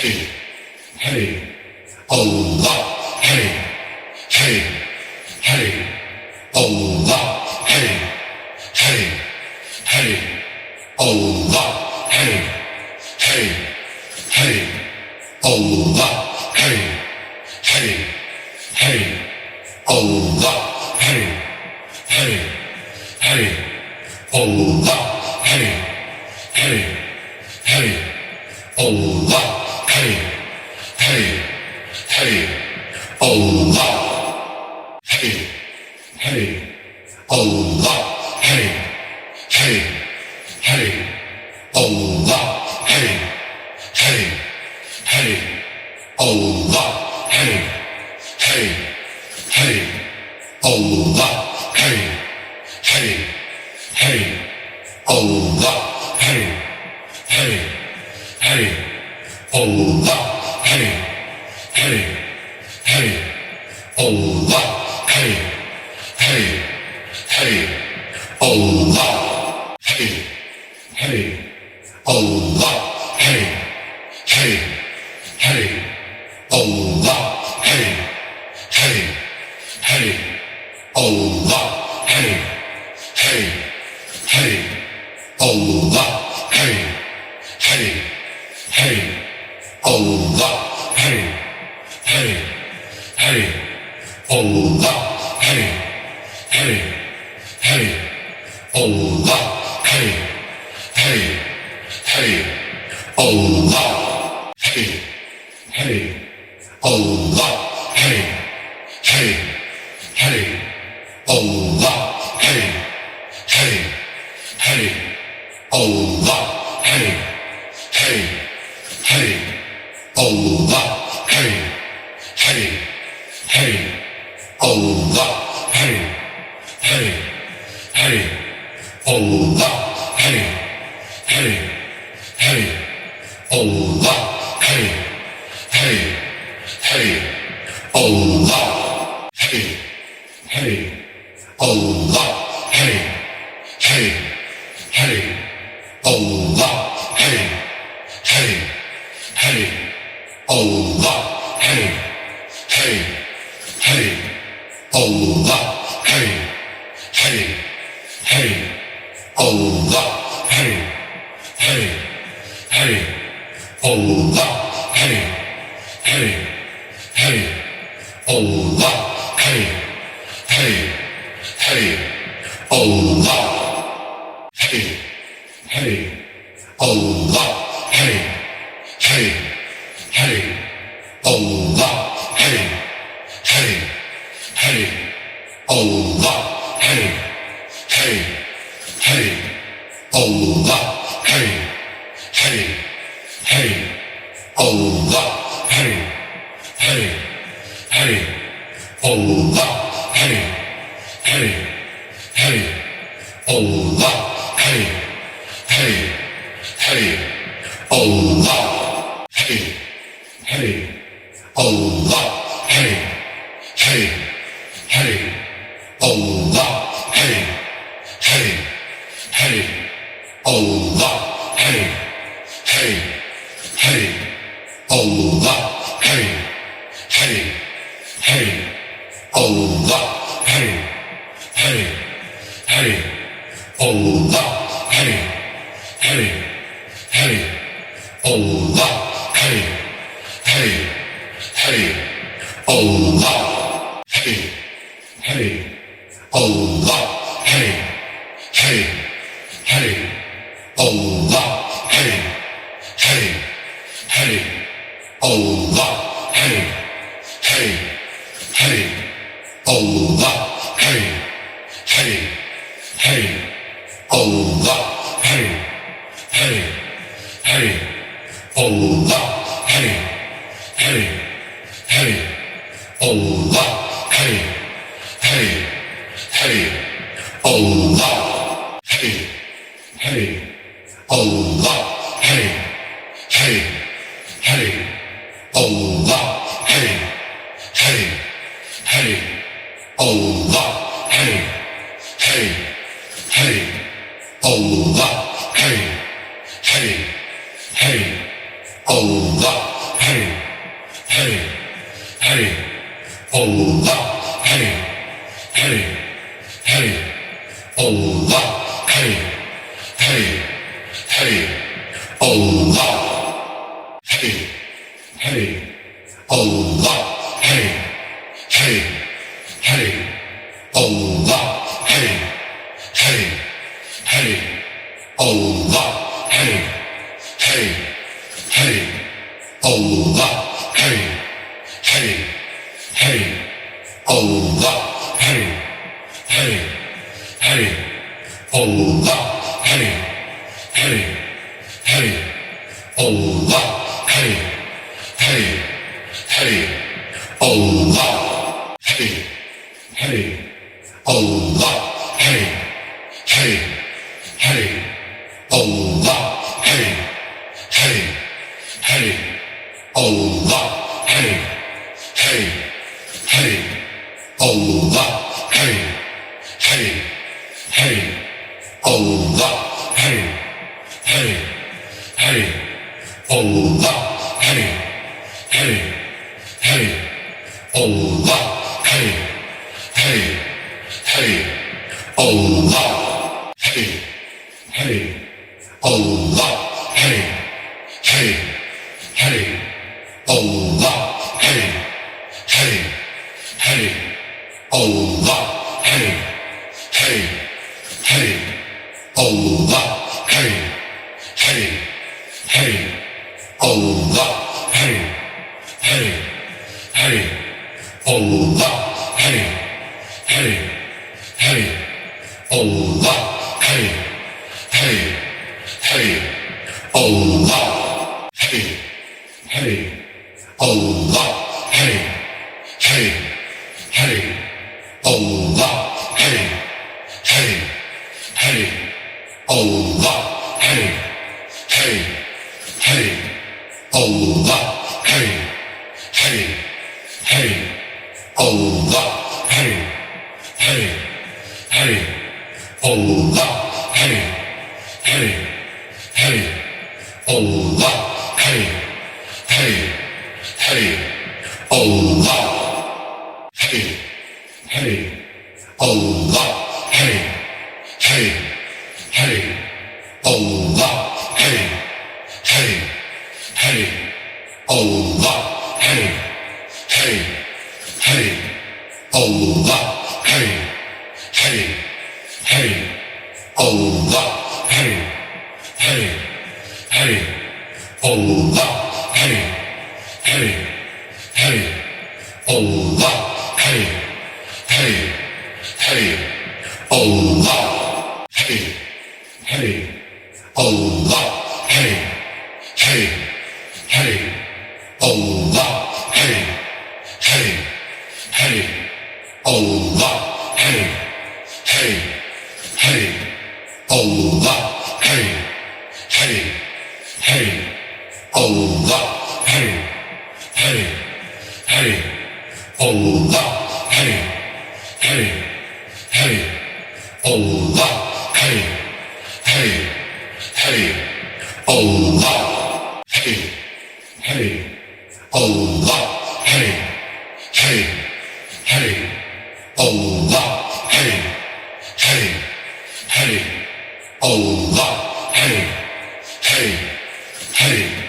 hey, hey, Allah, hey, hey, hey, Allah, hey, hey, hey, Allah, hey, hey, hey, Allah, hey, hey, hey, Allah, hey, hey, hey, Allah, hey, hey, hey, Allah, hey, hey, hey, Allah, hey, hey, Allah, hey, hey, hey, Allah, hey, hey, hey, Allah, hey, hey, hey, Allah, hey, hey, hey, Allah, hey, hey, hey, Allah, hey, hey, hey, Allah, hey, hey, hey, Allah, hey, hey, Allah, hey, hey, hey, Allah, hey, hey, hey, Allah, hey, hey, hey, Allah, hey, hey, hey, Allah, hey, hey, hey, Allah, hey, hey, hey, Allah, hey, hey, hey, Allah, hey, hey, Allah, hey, hey, hey, Allah, hey, hey, hey, Allah, hey, hey, hey, Allah, hey, hey, hey, Allah, hey, hey, hey, Allah, hey, hey, hey, Allah, hey, hey, hey, Allah, hey, hey, Allah, hey, hey, hey, Allah, hey, hey, hey, Allah, hey, hey, hey, Allah, hey, hey, hey, Allah, hey, hey, hey, Allah, hey, hey, hey, Allah, hey, hey, hey, Allah, hey, hey, Allah, hey, hey, hey, Allah, hey, hey, hey, Allah, hey, hey, hey, Allah, hey, hey, hey, Allah, hey, hey, hey, Allah, hey, hey, hey, Allah, hey, hey, hey, Allah, hey, hey, Allah, hey, hey, hey, Allah, hey, hey, hey, Allah, hey, hey, hey, Allah, hey, hey, hey, Allah, hey, hey, hey, Allah, hey, hey, hey, Allah, hey, hey, hey, Allah, hey, hey, Allah, hey, hey, hey, Allah, hey, hey, hey, Allah, hey, hey, hey, Allah, hey, hey, hey, Allah, hey, hey, hey, Allah, hey, hey, hey, Allah, hey, hey, hey, Allah, hey, hey, Allah, hey, hey, hey, Allah, hey, hey, hey, Allah, hey, hey, hey, Allah, hey, hey, hey, Allah, Allah, hey, hey, hey, Allah, hey, hey, hey, Allah, hey, hey, Allah, hey, hey, hey, Allah, hey, hey, hey, Allah, hey, hey, hey, Allah, hey, hey, hey, Allah, hey, hey, hey, Allah, hey, hey, hey, Allah, hey, hey, hey, Allah, hey, hey, Allah, hey, hey, hey, Allah, hey, hey, hey, Allah, hey, hey, hey, Allah, hey, hey, hey, Allah, hey, hey, hey, Allah, hey, hey, hey, Allah, hey, hey, hey, Allah, hey, hey, Allah, hey, hey, hey, Allah, hey, hey, hey, Allah, hey, hey, hey, Allah, hey, hey, hey, Allah, hey, hey, hey, Allah, hey, hey, hey, Allah, hey, hey, hey, Allah, hey, hey, Allah, hey, hey, hey, Allah, hey, hey, hey, Allah, hey, hey, hey, Allah, hey, hey, hey, Allah, hey, hey, hey, Allah, hey, hey, hey, Allah, hey, hey, hey, Allah, hey, hey, Allah, hey, hey, hey, Allah, hey, hey, hey, Allah, hey, hey, hey, Allah, hey, hey, hey, Allah, hey, hey, hey, Allah, hey, hey, hey, Allah, hey, hey, hey, Allah, hey, hey, Allah, hey, hey, hey, Allah, hey, hey, hey, Allah, hey, hey, hey, Allah, hey, hey, hey, Allah, hey, hey, hey, Allah, hey, hey, hey, Allah, hey, hey, hey, Allah, hey, hey, Allah, hey, hey, hey, Allah, hey, hey, hey, Allah, hey, hey, hey, Allah, hey, hey, hey, Allah, hey, hey, hey, Allah, hey, hey, hey,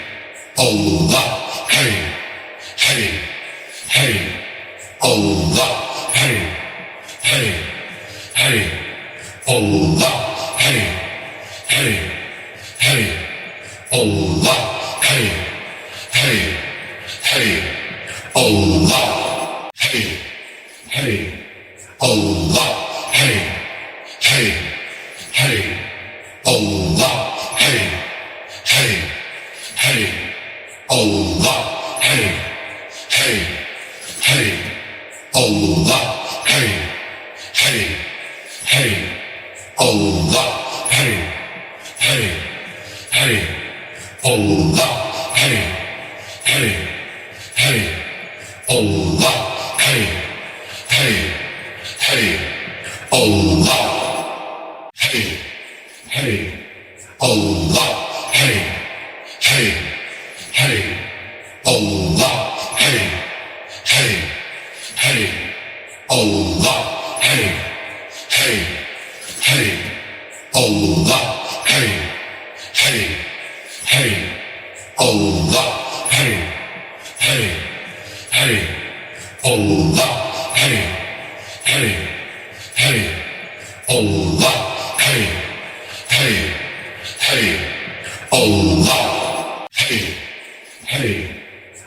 Allah, hey, hey, hey, Allah, hey, hey, Allah, hey, hey, hey, Allah, hey, hey, hey, Allah, hey, hey, hey, Allah, hey, hey, hey, Allah, hey, hey, hey, Allah, hey, hey, hey, Allah, hey, hey, hey, Allah, hey, hey, Allah, hey, hey, hey, Allah, hey, hey, hey,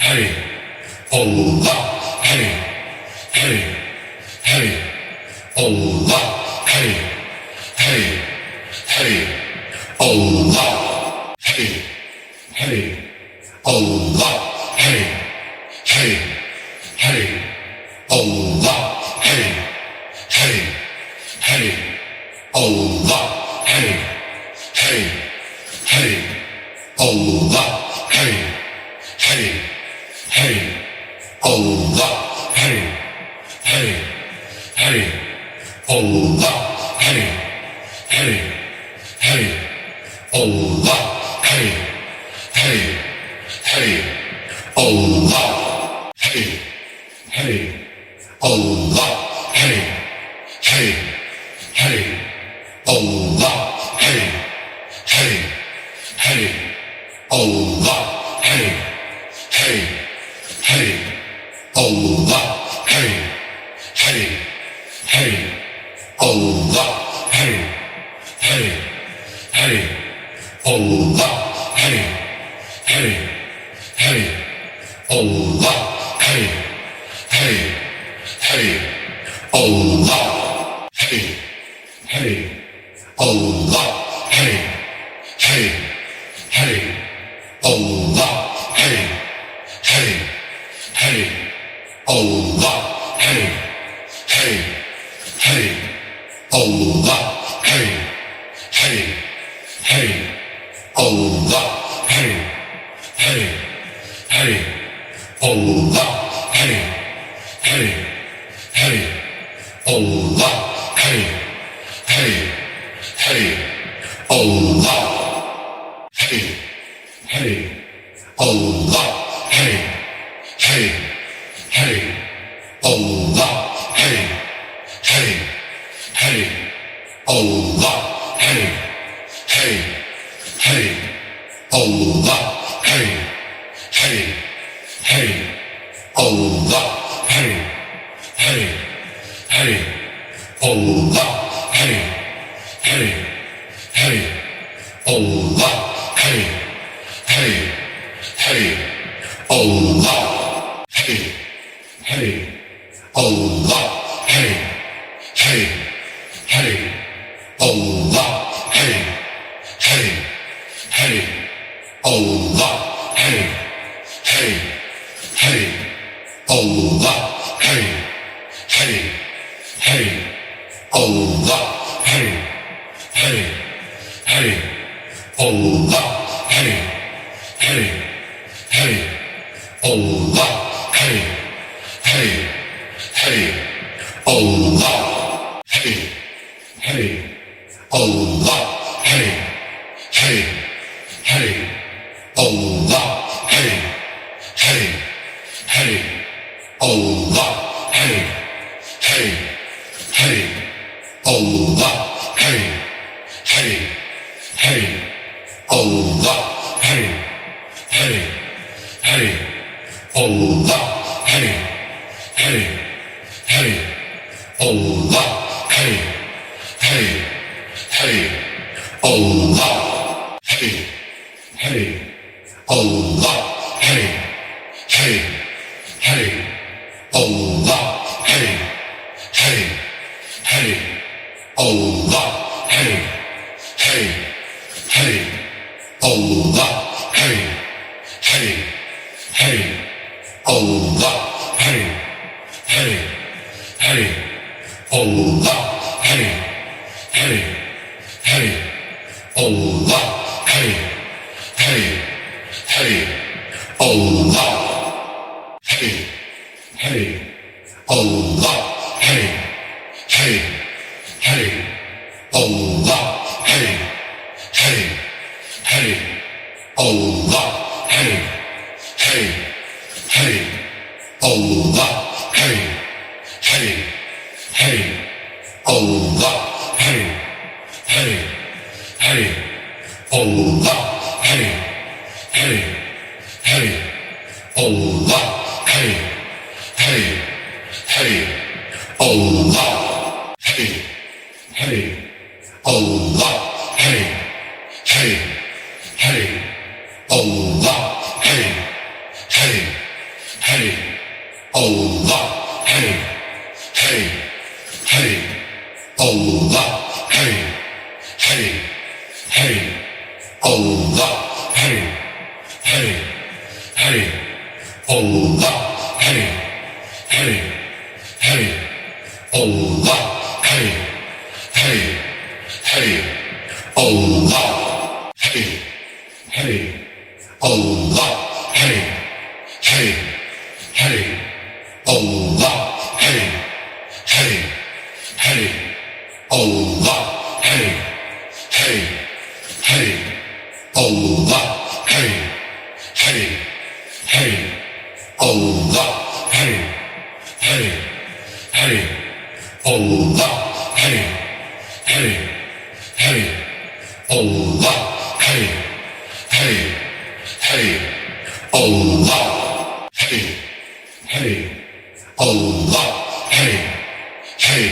hey, Allah, hey, hey, hey, Allah, hey, hey, hey, Allah, hey, hey, Allah, hey, hey, hey, Allah, hey, hey, hey, Allah, hey, hey, hey, Allah, hey, hey, hey, Allah, hey, hey, hey, Allah, hey, hey, hey, Allah, hey, hey, hey, Allah, hey, hey, Allah, hey, hey, hey, Allah, hey, hey, hey, Allah, hey, hey, hey, Allah, hey, hey, hey, Allah, hey, hey, hey, Allah, hey, hey, hey, Allah, hey, hey, hey, Allah, hey, hey, Allah, hey, hey, hey, Allah, hey, hey, hey, Allah, hey, hey, hey, Allah, hey, hey, hey, Allah, hey, hey, hey, Allah, hey, hey, hey, Allah, hey, hey, hey, Allah, hey, hey, Allah, hey, hey, hey, Allah, hey, hey, hey, Allah, hey, hey, hey, Allah, hey, hey, hey, Allah, hey, hey, hey, Allah, hey, hey, hey, Allah, hey, hey, hey, Allah, hey, hey, Allah, hey, hey, hey, Allah, hey, hey, hey, Allah, hey, hey, hey, Allah, hey, hey, hey, Allah, hey, hey, hey, Allah, hey, hey, hey, Allah, hey, hey, hey, Allah, hey, hey, Allah, hey, hey, hey, Allah, hey, hey, hey, Allah, hey, hey, hey, Allah, hey, hey, hey, Allah, hey, hey, hey, Allah, hey, hey, hey, Allah, hey, hey, hey, Allah, hey, hey, Allah, hey, hey, hey, Allah, hey, hey, hey, Allah, hey, hey, hey, Allah, hey, hey, hey, Allah, hey, hey, hey, Allah, hey, hey, hey, Allah, hey, hey, hey, Allah, hey, hey, Allah, hey, hey, hey, Allah, hey, hey, hey, Allah, hey, hey, hey, Allah, hey, hey, hey, Allah, hey, hey, hey, Allah, hey, hey, hey, Allah, hey, hey, hey, Allah, hey, hey, Allah, hey, hey, hey, Allah, hey, hey, hey, Allah, hey, hey, hey, Allah, hey, hey, hey, Allah, hey, hey, hey, Allah, hey, hey, hey, Allah, hey, hey, hey, Allah, hey, hey, Allah, hey, hey, hey, Allah, hey, hey, Allah, hey, hey, hey, Allah, hey, hey, hey, Allah, hey, hey, hey, Allah, hey, hey, hey, Allah, hey, hey, hey, Allah, hey, hey, Allah, hey, hey,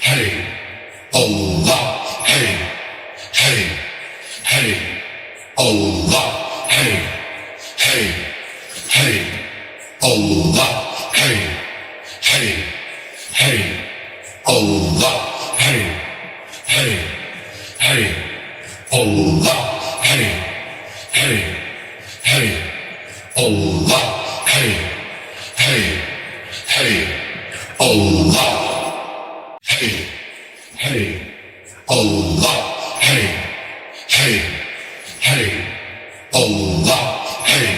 hey, Allah, hey, hey, hey, Allah, hey, hey, hey, Allah, hey, hey, hey, Allah, hey, hey, hey, Allah, hey, hey, hey, Allah, hey, hey, hey, Allah, hey, hey, Allah, hey, hey, hey, Allah, hey, hey, hey, Allah, hey, hey, hey, Allah, hey,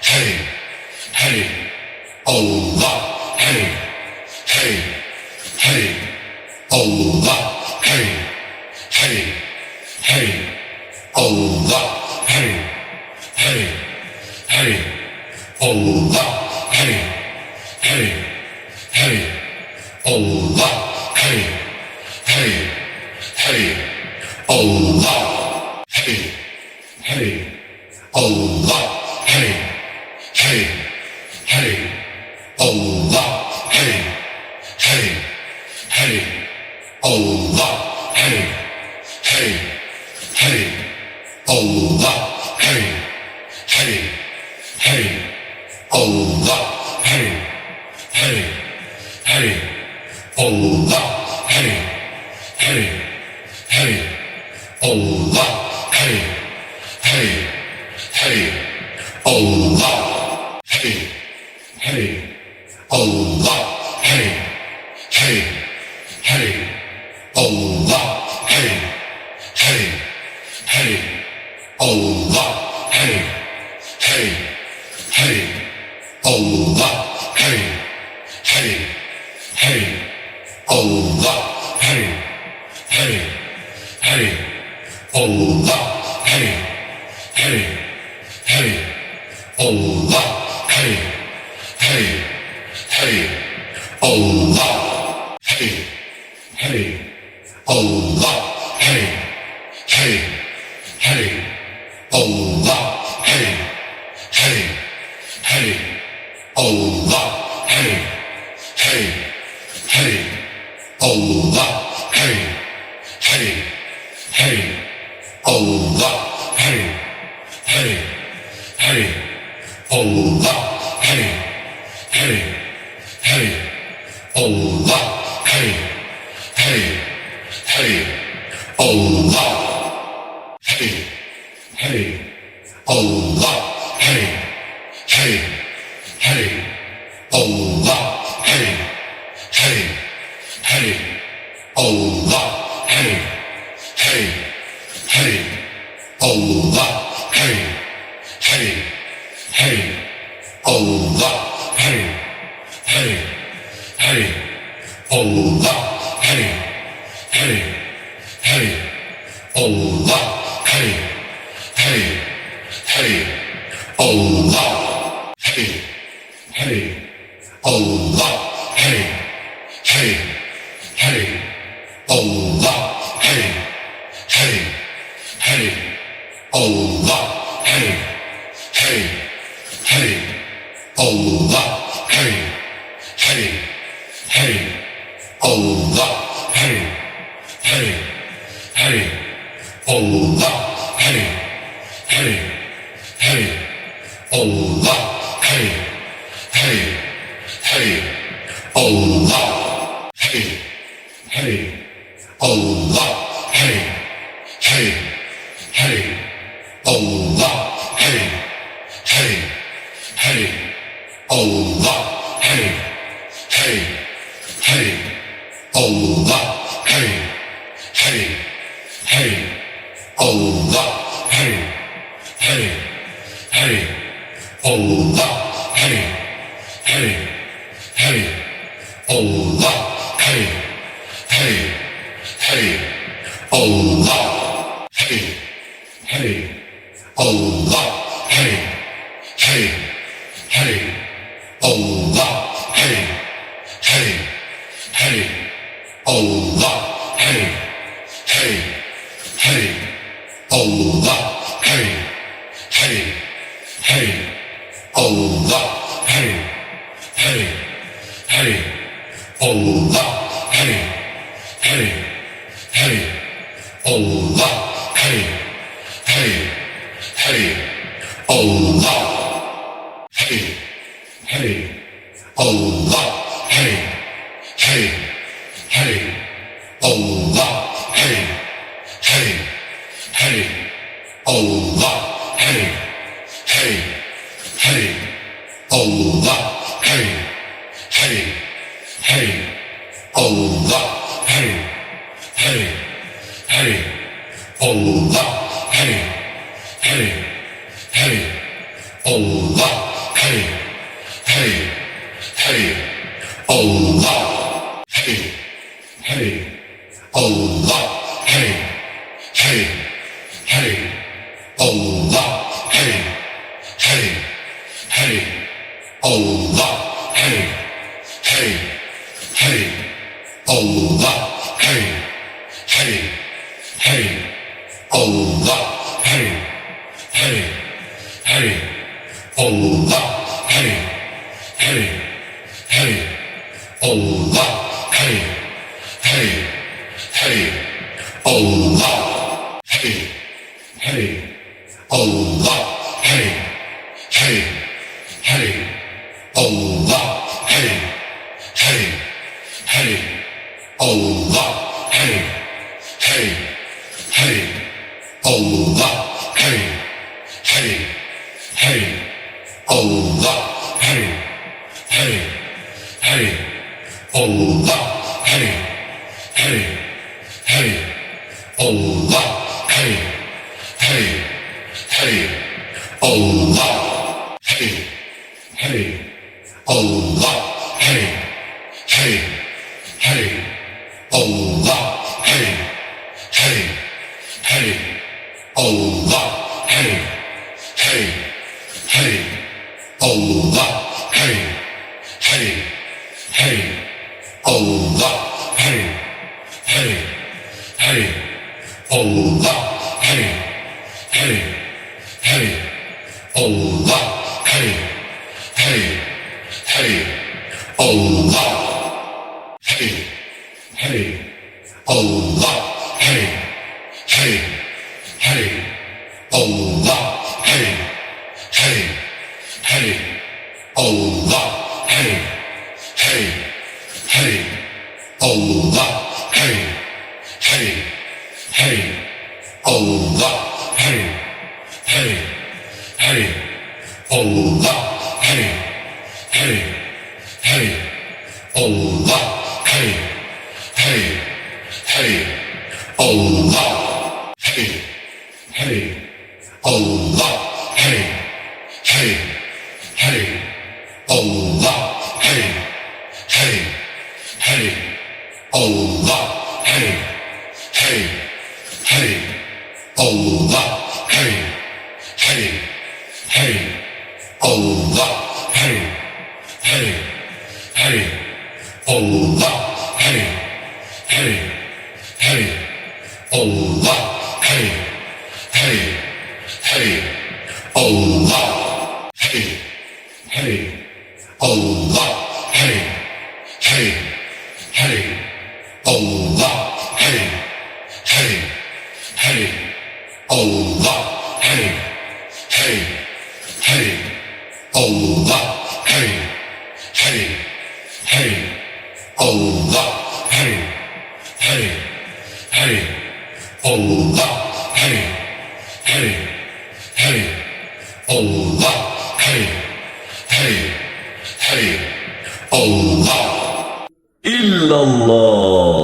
hey, hey, Allah, hey, hey, hey, Allah, hey, hey, hey, Allah, hey, hey, hey, Allah, hey, hey, Allah, hey, hey, hey, Allah, hey, hey, hey, Allah, hey, hey, hey, Allah, hey, hey, hey, Allah, hey, hey, hey, Allah, hey, hey, hey, Allah, hey, hey, hey, Allah, hey, hey, Allah, hey, hey, hey, Allah, hey, hey, hey, Allah, hey, hey, hey, Allah, hey, hey, hey, Allah, hey, hey, hey, Allah, hey, hey, hey, Allah, hey, hey, hey, Allah, hey, hey, Allah, hey, hey, hey, Allah, hey, hey, hey, Allah, hey, hey, hey, Allah, hey, hey, hey, Allah, hey, hey, hey, Allah, hey, hey, hey, Allah, hey, hey, hey, Allah, hey, hey, Allah, hey, hey, hey, Allah, hey, hey, hey, Allah, hey, hey, hey, Allah, hey, hey, hey, Allah, hey, hey, hey, Allah, hey, hey, hey, Allah, hey, hey, hey, Allah, hey, hey, Allah, hey, hey, hey, Allah, hey, hey, hey, Allah, hey, hey, hey, Allah, hey, hey, hey, Allah, hey, hey, hey, Allah, hey, hey, hey, Allah, hey, hey, hey, Allah, hey, hey, Allah, hey, hey, hey, Allah, hey, hey, hey, Allah, hey, hey, hey, Allah, hey, hey, hey, Allah, hey, hey, hey, Allah, hey, hey, hey, Allah, hey, hey. Allah, hey, hey, hey, Allah, hey, hey, hey, Allah, hey, hey, hey, Allah, hey, hey, hey, Allah, hey, hey, hey, Allah, hey, hey, Allah, hey, hey, hey, Allah, hey, hey, hey, Allah, hey, hey, hey, Allah, hey, hey, hey, Allah, hey, hey, hey, Allah, hey, hey, hey, Allah, hey, hey, hey, Allah, hey, hey, Allah, hey, hey, hey, Allah, hey, hey, hey, Allah, hey, hey, hey, Allah, hey, hey, hey, Allah, hey, hey, hey, Allah, hey, hey, hey, Allah, hey, hey, hey, Allah, hey, hey, Allah, hey, hey, hey, Allah, hey, hey, hey, Allah, hey, hey, hey, Allah, hey, hey, hey, Allah, hey, hey, hey, Allah, hey, hey, hey, Allah, hey, hey, hey, Allah, hey, hey, Allah, hey, hey, hey, Allah, hey, hey, hey, Allah, hey, hey, hey, Allah, hey, hey, hey, Allah, hey, hey, hey, Allah, hey, hey, hey, Allah, hey, hey, hey, Allah, hey, hey, Allah, hey, hey, hey, Allah, hey, hey, hey, Allah, hey, hey, hey, Allah, hey, hey, hey, Allah, hey, hey, hey, Allah, hey, hey, hey, Allah, hey, hey, hey, Allah, hey, hey, Allah, hey, hey, hey, Allah, hey, hey, hey, Allah, hey, hey, hey, Allah, hey, hey, hey, Allah, hey, hey, hey, Allah, hey, hey, hey, Allah, hey, hey, hey, Allah, hey, hey, Allah, hey, hey, hey, Allah, hey, hey, hey, Allah, hey, hey, hey, Allah, hey, hey, hey, Allah, hey, hey, hey, Allah, hey, hey, hey, Allah, hey, hey, hey, Allah. إلا الله.